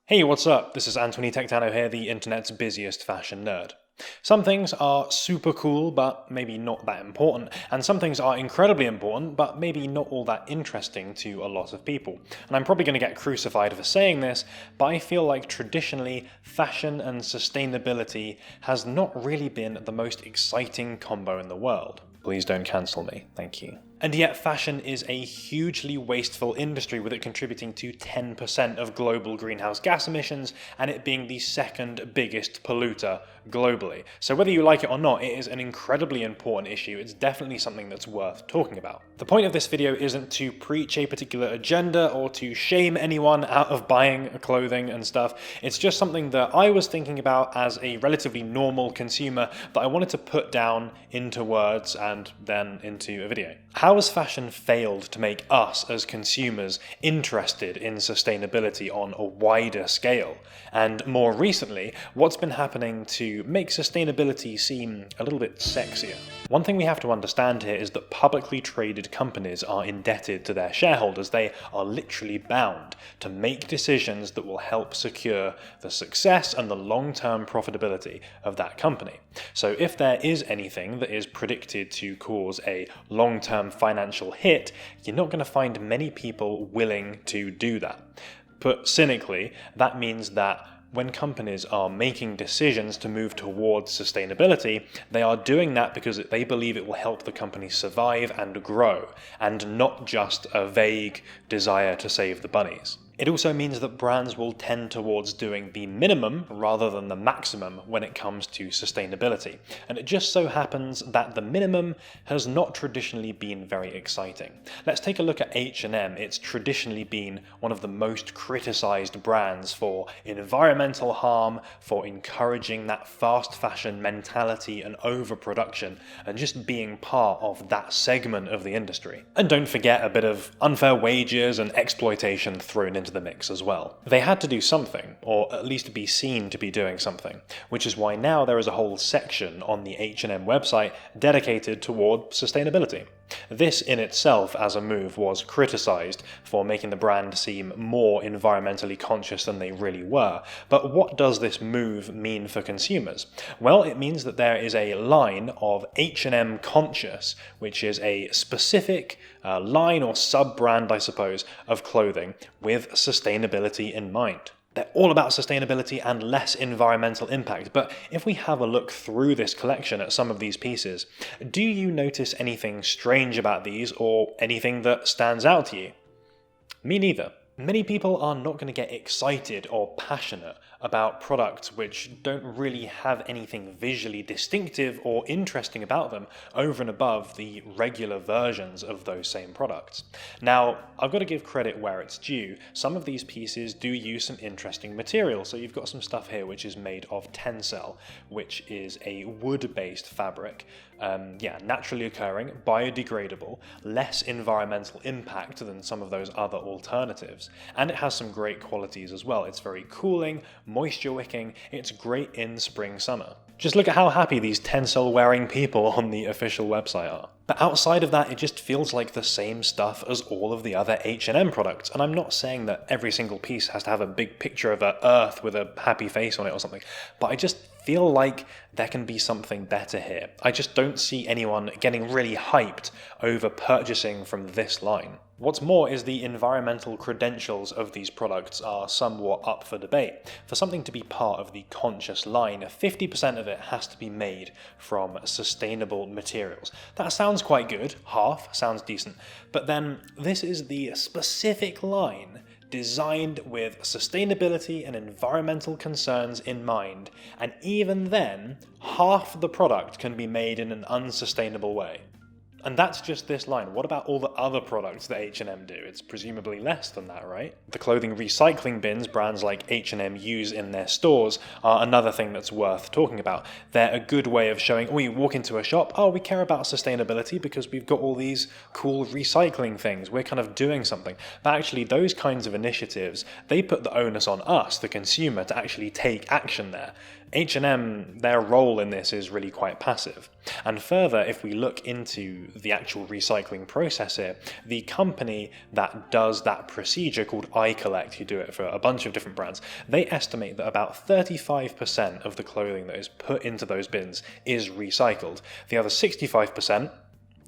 Hey, what's up? This is Antwon here, the internet's busiest fashion nerd. Some things are super cool, but maybe not that important, and some things are incredibly important, but maybe not all that interesting to a lot of people. And I'm probably going to get crucified for saying this, but I feel like traditionally, fashion and sustainability has not really been the most exciting combo in the world. Please don't cancel me, thank you. And yet fashion is a hugely wasteful industry, with it contributing to 10% of global greenhouse gas emissions and it being the second biggest polluter globally. So whether you like it or not, it is an incredibly important issue. It's definitely something that's worth talking about. The point of this video isn't to preach a particular agenda or to shame anyone out of buying clothing and stuff. It's just something that I was thinking about as a relatively normal consumer that I wanted to put down into words and then into a video. How has fashion failed to make us as consumers interested in sustainability on a wider scale? And more recently, what's been happening to make sustainability seem a little bit sexier? One thing we have to understand here is that publicly traded companies are indebted to their shareholders. They are literally bound to make decisions that will help secure the success and the long-term profitability of that company. So if there is anything that is predicted to cause a long-term financial hit, you're not going to find many people willing to do that. Put cynically, that means that when companies are making decisions to move towards sustainability, they are doing that because they believe it will help the company survive and grow, and not just a vague desire to save the bunnies. It also means that brands will tend towards doing the minimum rather than the maximum when it comes to sustainability. And it just so happens that the minimum has not traditionally been very exciting. Let's take a look at H&M. It's traditionally been one of the most criticized brands for environmental harm, for encouraging that fast fashion mentality and overproduction, and just being part of that segment of the industry. And don't forget a bit of unfair wages and exploitation thrown into the mix as well. They had to do something, or at least be seen to be doing something, which is why now there is a whole section on the H&M website dedicated toward sustainability. This in itself as a move was criticized for making the brand seem more environmentally conscious than they really were. But what does this move mean for consumers? Well, it means that there is a line of H&M Conscious, which is a specific line or sub-brand, I suppose, of clothing with sustainability in mind. They're all about sustainability and less environmental impact, but if we have a look through this collection at some of these pieces, do you notice anything strange about these or anything that stands out to you? Me neither. Many people are not going to get excited or passionate about products which don't really have anything visually distinctive or interesting about them over and above the regular versions of those same products. Now, I've got to give credit where it's due. Some of these pieces do use some interesting material. So you've got some stuff here which is made of tencel, which is a wood-based fabric. Naturally occurring, biodegradable, less environmental impact than some of those other alternatives. And it has some great qualities as well. It's very cooling, moisture wicking, it's great in spring summer. Just look at how happy these tencel wearing people on the official website are. But outside of that, it just feels like the same stuff as all of the other H&M products. And I'm not saying that every single piece has to have a big picture of an earth with a happy face on it or something, but I just feel like there can be something better here. I just don't see anyone getting really hyped over purchasing from this line. What's more is the environmental credentials of these products are somewhat up for debate. For something to be part of the conscious line, 50% of it has to be made from sustainable materials. That sounds quite good, half sounds decent, but then this is the specific line designed with sustainability and environmental concerns in mind, and even then, half the product can be made in an unsustainable way. And that's just this line. What about all the other products that H&M do? It's presumably less than that, right? The clothing recycling bins brands like H&M use in their stores are another thing that's worth talking about. They're a good way of showing, you walk into a shop, we care about sustainability because we've got all these cool recycling things. We're kind of doing something. But actually, those kinds of initiatives, they put the onus on us, the consumer, to actually take action there. H&M, their role in this is really quite passive. And further, if we look into the actual recycling process here, the company that does that procedure called iCollect, who do it for a bunch of different brands, they estimate that about 35% of the clothing that is put into those bins is recycled. The other 65%,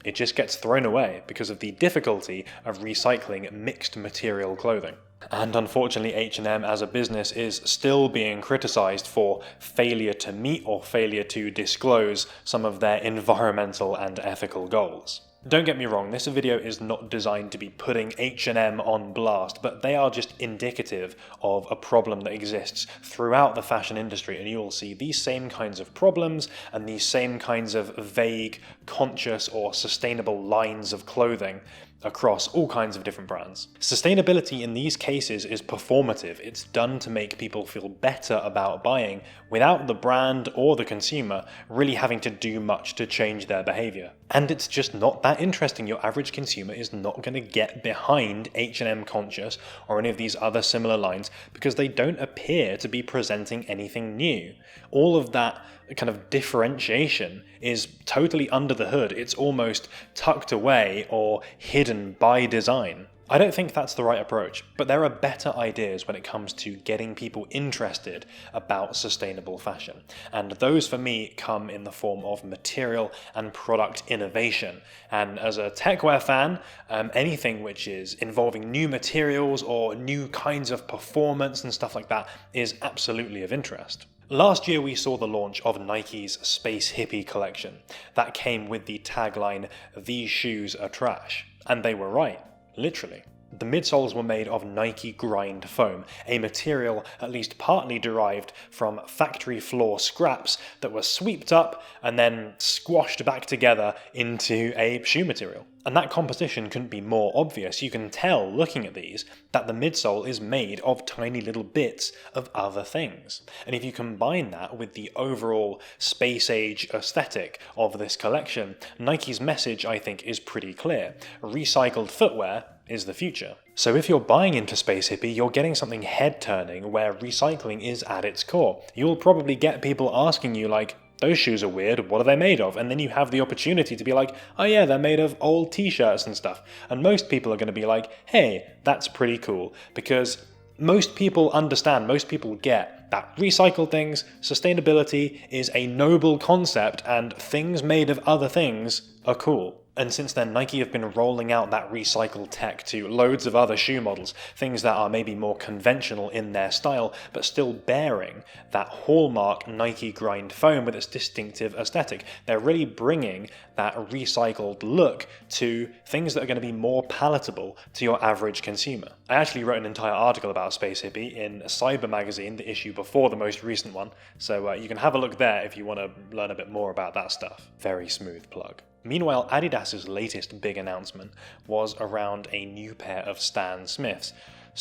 it just gets thrown away because of the difficulty of recycling mixed material clothing. And unfortunately, H&M as a business is still being criticized for failure to meet or failure to disclose some of their environmental and ethical goals. Don't get me wrong, this video is not designed to be putting H&M on blast, but they are just indicative of a problem that exists throughout the fashion industry, and you'll see these same kinds of problems and these same kinds of vague, conscious or sustainable lines of clothing across all kinds of different brands. Sustainability in these cases is performative. It's done to make people feel better about buying without the brand or the consumer really having to do much to change their behavior. And it's just not that interesting. Your average consumer is not going to get behind H&M Conscious or any of these other similar lines because they don't appear to be presenting anything new. All of that kind of differentiation is totally under the hood. It's almost tucked away or hidden by design. I don't think that's the right approach, but there are better ideas when it comes to getting people interested about sustainable fashion. And those for me come in the form of material and product innovation. And as a techwear fan, anything which is involving new materials or new kinds of performance and stuff like that is absolutely of interest. Last year we saw the launch of Nike's Space Hippie collection. That came with the tagline, "These shoes are trash." And they were right, literally. The midsoles were made of Nike grind foam, a material at least partly derived from factory floor scraps that were swept up and then squashed back together into a shoe material. And that composition couldn't be more obvious. You can tell, looking at these, that the midsole is made of tiny little bits of other things. And if you combine that with the overall space-age aesthetic of this collection, Nike's message, I think, is pretty clear. Recycled footwear is the future. So if you're buying into Space Hippie, you're getting something head-turning where recycling is at its core. You'll probably get people asking you like, "Those shoes are weird, what are they made of?" And then you have the opportunity to be like, "Oh yeah, they're made of old t-shirts and stuff." And most people are going to be like, "Hey, that's pretty cool." Because most people understand, most people get that recycled things, sustainability is a noble concept and things made of other things are cool. And since then, Nike have been rolling out that recycled tech to loads of other shoe models, things that are maybe more conventional in their style, but still bearing that hallmark Nike grind foam with its distinctive aesthetic. They're really bringing that recycled look to things that are going to be more palatable to your average consumer. I actually wrote an entire article about Space Hippie in Cyber magazine, the issue before the most recent one, so you can have a look there if you want to learn a bit more about that stuff. Very smooth plug. Meanwhile, Adidas's latest big announcement was around a new pair of Stan Smiths.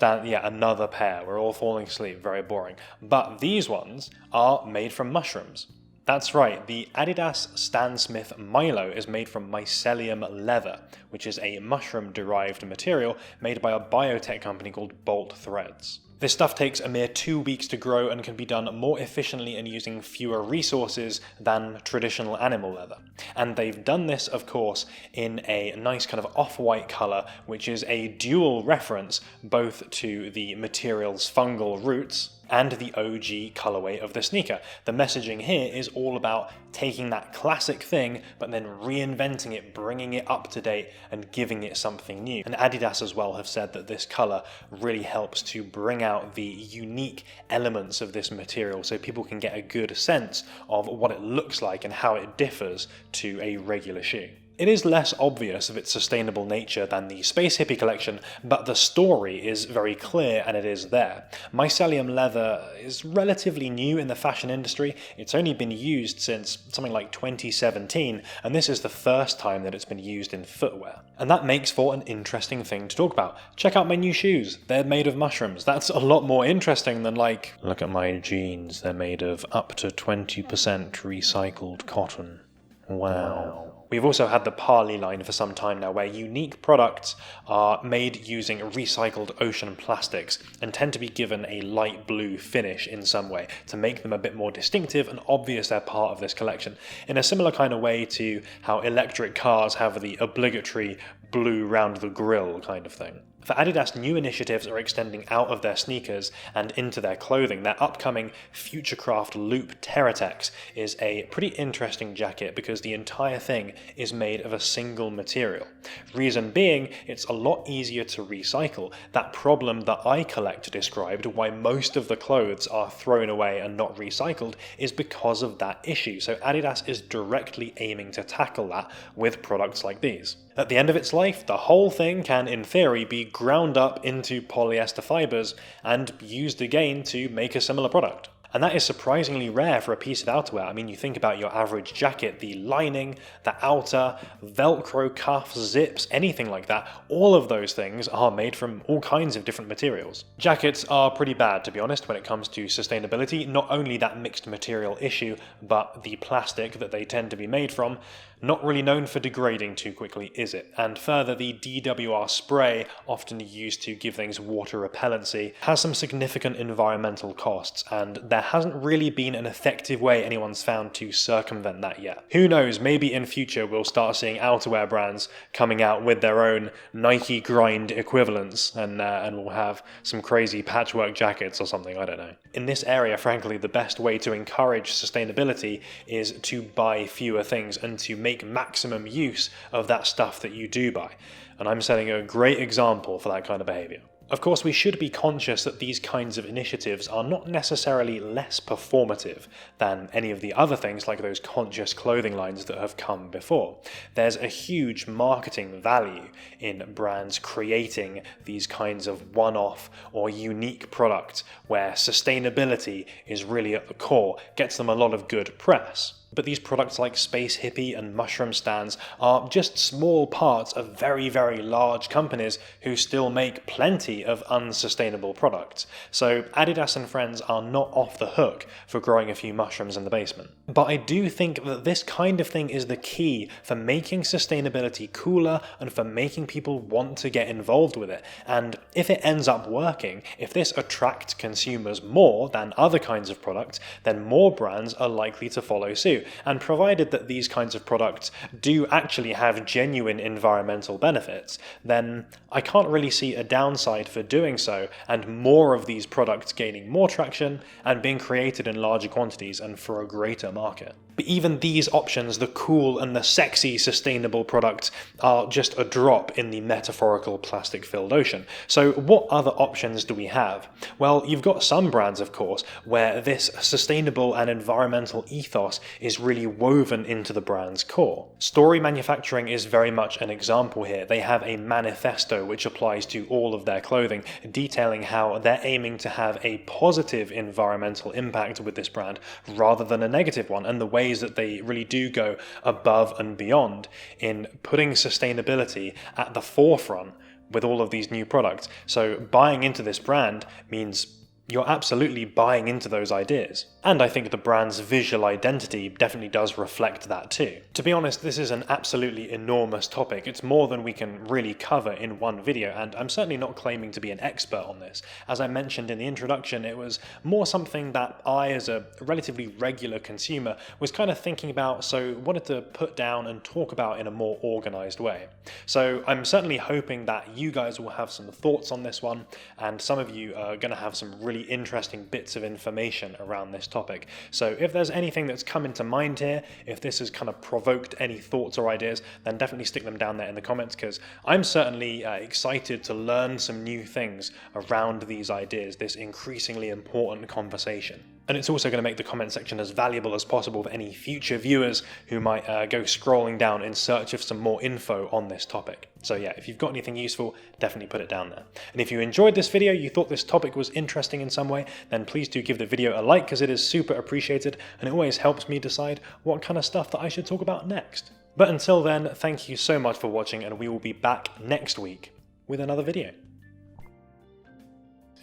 Another pair. We're all falling asleep. Very boring. But these ones are made from mushrooms. That's right, the Adidas Stan Smith Milo is made from mycelium leather, which is a mushroom-derived material made by a biotech company called Bolt Threads. This stuff takes a mere 2 weeks to grow and can be done more efficiently and using fewer resources than traditional animal leather. And they've done this, of course, in a nice kind of off-white colour, which is a dual reference both to the material's fungal roots and the OG colorway of the sneaker. The messaging here is all about taking that classic thing, but then reinventing it, bringing it up to date, and giving it something new. And Adidas as well have said that this color really helps to bring out the unique elements of this material so people can get a good sense of what it looks like and how it differs to a regular shoe. It is less obvious of its sustainable nature than the Space Hippie collection, but the story is very clear and it is there. Mycelium leather is relatively new in the fashion industry. It's only been used since something like 2017, and this is the first time that it's been used in footwear. And that makes for an interesting thing to talk about. Check out my new shoes. They're made of mushrooms. That's a lot more interesting than like, look at my jeans. They're made of up to 20% recycled cotton. Wow. We've also had the Parley line for some time now, where unique products are made using recycled ocean plastics and tend to be given a light blue finish in some way to make them a bit more distinctive and obvious they're part of this collection, in a similar kind of way to how electric cars have the obligatory blue round the grille kind of thing. For Adidas, new initiatives are extending out of their sneakers and into their clothing. Their upcoming Futurecraft Loop Terratex is a pretty interesting jacket because the entire thing is made of a single material. Reason being, it's a lot easier to recycle. That problem that iCollect described, why most of the clothes are thrown away and not recycled, is because of that issue. So Adidas is directly aiming to tackle that with products like these. At the end of its life, the whole thing can, in theory, be ground up into polyester fibers and used again to make a similar product. And that is surprisingly rare for a piece of outerwear. I mean, you think about your average jacket, the lining, the outer, Velcro cuffs, zips, anything like that, all of those things are made from all kinds of different materials. Jackets are pretty bad, to be honest, when it comes to sustainability. Not only that mixed material issue, but the plastic that they tend to be made from, not really known for degrading too quickly, is it? And further, the DWR spray, often used to give things water repellency, has some significant environmental costs, and there hasn't really been an effective way anyone's found to circumvent that yet. Who knows, maybe in future we'll start seeing outerwear brands coming out with their own Nike Grind equivalents, and we'll have some crazy patchwork jackets or something, I don't know. In this area, frankly, the best way to encourage sustainability is to buy fewer things and to make maximum use of that stuff that you do buy. And I'm setting a great example for that kind of behavior. Of course, we should be conscious that these kinds of initiatives are not necessarily less performative than any of the other things like those conscious clothing lines that have come before. There's a huge marketing value in brands creating these kinds of one-off or unique products where sustainability is really at the core, gets them a lot of good press. But these products like Space Hippie and Mushroom Stands are just small parts of very, very large companies who still make plenty of unsustainable products. So Adidas and friends are not off the hook for growing a few mushrooms in the basement. But I do think that this kind of thing is the key for making sustainability cooler and for making people want to get involved with it. And if it ends up working, if this attracts consumers more than other kinds of products, then more brands are likely to follow suit. And provided that these kinds of products do actually have genuine environmental benefits, then I can't really see a downside for doing so, and more of these products gaining more traction and being created in larger quantities and for a greater market. But even these options, the cool and the sexy sustainable products, are just a drop in the metaphorical plastic-filled ocean. So what other options do we have? Well, you've got some brands, of course, where this sustainable and environmental ethos is really woven into the brand's core. Story Manufacturing is very much an example here. They have a manifesto which applies to all of their clothing, detailing how they're aiming to have a positive environmental impact with this brand rather than a negative one, and the ways that they really do go above and beyond in putting sustainability at the forefront with all of these new products. So buying into this brand means you're absolutely buying into those ideas. And I think the brand's visual identity definitely does reflect that too. To be honest, this is an absolutely enormous topic. It's more than we can really cover in one video, and I'm certainly not claiming to be an expert on this. As I mentioned in the introduction, it was more something that I, as a relatively regular consumer, was kind of thinking about, so wanted to put down and talk about in a more organized way. So I'm certainly hoping that you guys will have some thoughts on this one, and some of you are going to have some really interesting bits of information around this topic. So if there's anything that's come into mind here, if this has kind of provoked any thoughts or ideas, then definitely stick them down there in the comments, because I'm certainly excited to learn some new things around these ideas, this increasingly important conversation. And it's also going to make the comment section as valuable as possible for any future viewers who might go scrolling down in search of some more info on this topic. So yeah, if you've got anything useful, definitely put it down there. And if you enjoyed this video, you thought this topic was interesting in some way, then please do give the video a like, because it is super appreciated and it always helps me decide what kind of stuff that I should talk about next. But until then, thank you so much for watching, and we will be back next week with another video.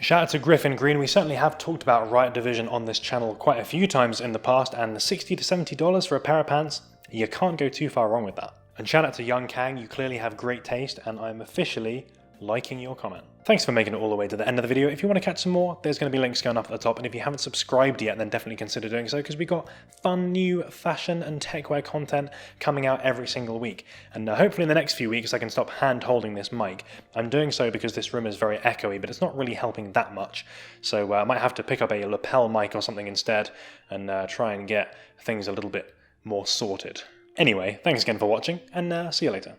Shout out to Griffin Green. We certainly have talked about Riot Division on this channel quite a few times in the past, and the $60 to $70 for a pair of pants, You can't go too far wrong with that. And shout out to Young Kang, you clearly have great taste, and I'm officially liking your comment. Thanks for making it all the way to the end of the video. If you want to catch some more, there's going to be links going up at the top, and if you haven't subscribed yet, then definitely consider doing so, because we got fun new fashion and techwear content coming out every single week. And hopefully in the next few weeks I can stop hand holding this mic. I'm doing so because this room is very echoey, but it's not really helping that much, so I might have to pick up a lapel mic or something instead, and try and get things a little bit more sorted. Anyway, thanks again for watching, and see you later.